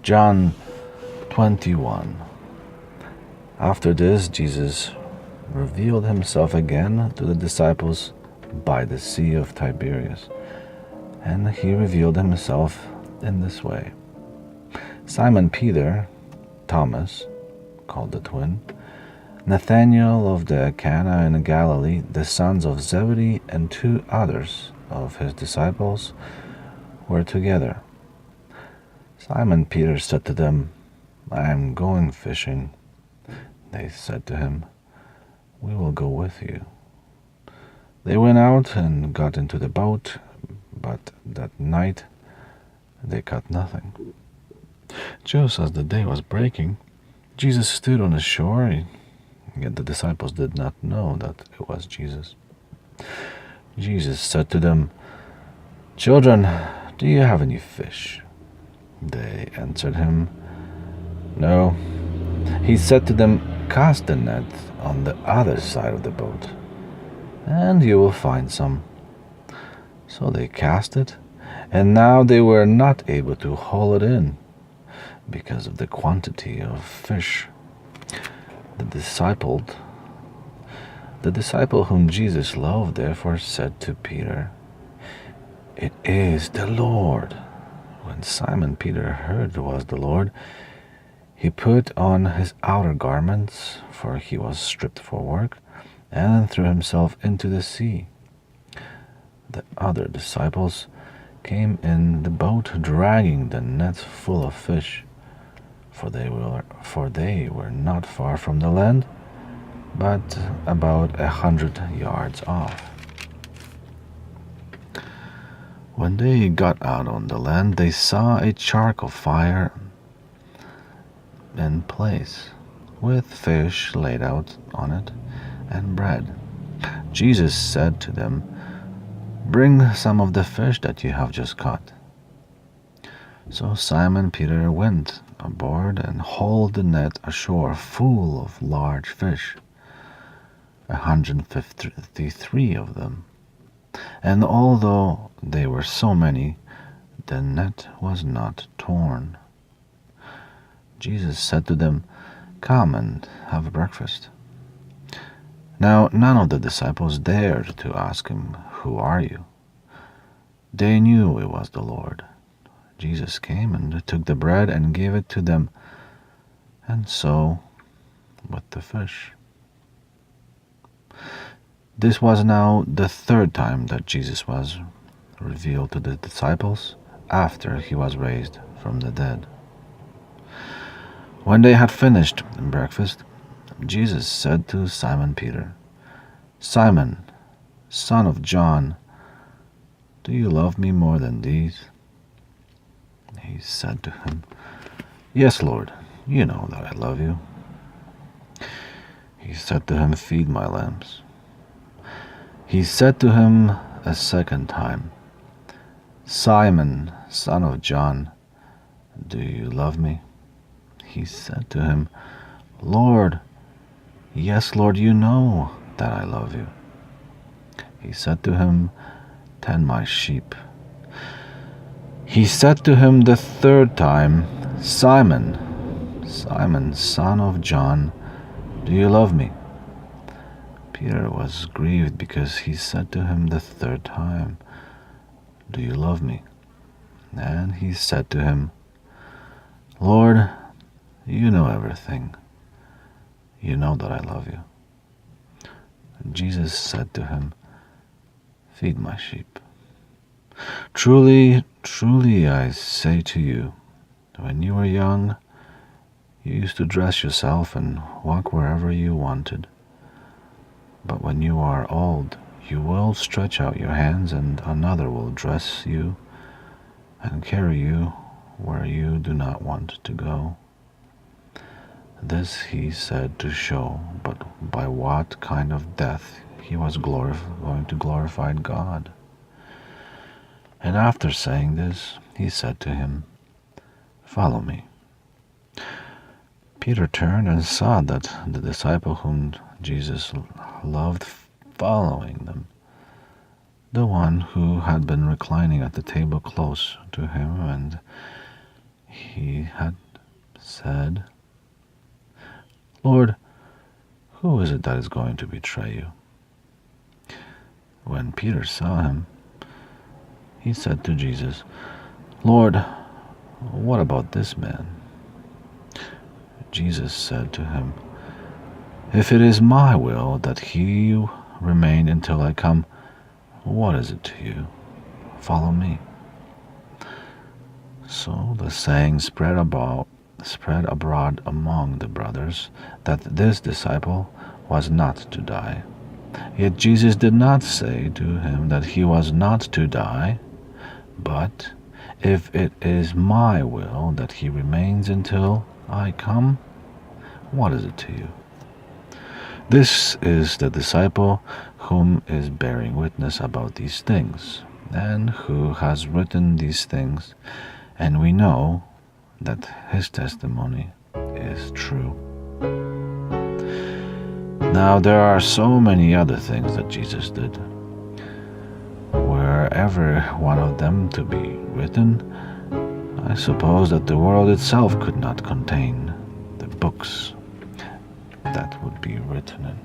John 21. After this, Jesus revealed himself again to the disciples by the Sea of Tiberias, and he revealed himself in this way. Simon Peter, Thomas, called the twin, Nathanael of the Cana in Galilee, the sons of Zebedee, and 2 others of his disciples were together. Simon Peter said to them, "I am going fishing." They said to him, "We will go with you." They went out and got into the boat, but that night they caught nothing. Just as the day was breaking, Jesus stood on the shore, yet the disciples did not know that it was Jesus. Jesus said to them, "Children, do you have any fish?" They answered him, "No." He said to them, "Cast the net on the other side of the boat, and you will find some." So they cast it, and now they were not able to haul it in because of the quantity of fish. The disciple whom Jesus loved therefore said to Peter, "It is the Lord." When Simon Peter heard it was the Lord, he put on his outer garments, for he was stripped for work, and threw himself into the sea. The other disciples came in the boat, dragging the nets full of fish, for they were not far from the land, but about 100 yards off. When they got out on the land, they saw a charcoal fire in place, with fish laid out on it, and bread. Jesus said to them, "Bring some of the fish that you have just caught." So Simon Peter went aboard and hauled the net ashore full of large fish, 153 of them. And although they were so many, the net was not torn. Jesus said to them, "Come and have breakfast." Now none of the disciples dared to ask him, "Who are you?" They knew it was the Lord. Jesus came and took the bread and gave it to them, and so with the fish. This was now the 3rd time that Jesus was revealed to the disciples after he was raised from the dead. When they had finished breakfast, Jesus said to Simon Peter, "Simon, son of John, do you love me more than these?" He said to him, "Yes, Lord, you know that I love you." He said to him, "Feed my lambs." He said to him a 2nd time, "Simon, son of John, do you love me?" He said to him, "Lord, yes, Lord, you know that I love you." He said to him, "Tend my sheep." He said to him the 3rd time, "Simon, Simon, son of John, do you love me?" Peter was grieved because he said to him the 3rd time, "Do you love me?" And he said to him, "Lord, you know everything. You know that I love you." And Jesus said to him, "Feed my sheep. Truly, truly, I say to you, when you were young, you used to dress yourself and walk wherever you wanted. But when you are old, you will stretch out your hands, and another will dress you and carry you where you do not want to go." This he said to show but by what kind of death he was going to glorify God. And after saying this, he said to him, "Follow me." Peter turned and saw that the disciple whom Jesus loved following them, the one who had been reclining at the table close to him, and he had said, "Lord, who is it that is going to betray you?" When Peter saw him, he said to Jesus, "Lord, what about this man?" Jesus said to him, "If it is my will that he remain until I come, what is it to you? Follow me." So the saying spread abroad among the brothers that this disciple was not to die. Yet Jesus did not say to him that he was not to die, but, "If it is my will that he remains until I come, what is it to you?" This is the disciple whom is bearing witness about these things, and who has written these things, and we know that his testimony is true. Now there are so many other things that Jesus did. Were every one of them to be written, I suppose that the world itself could not contain the books that would be written in.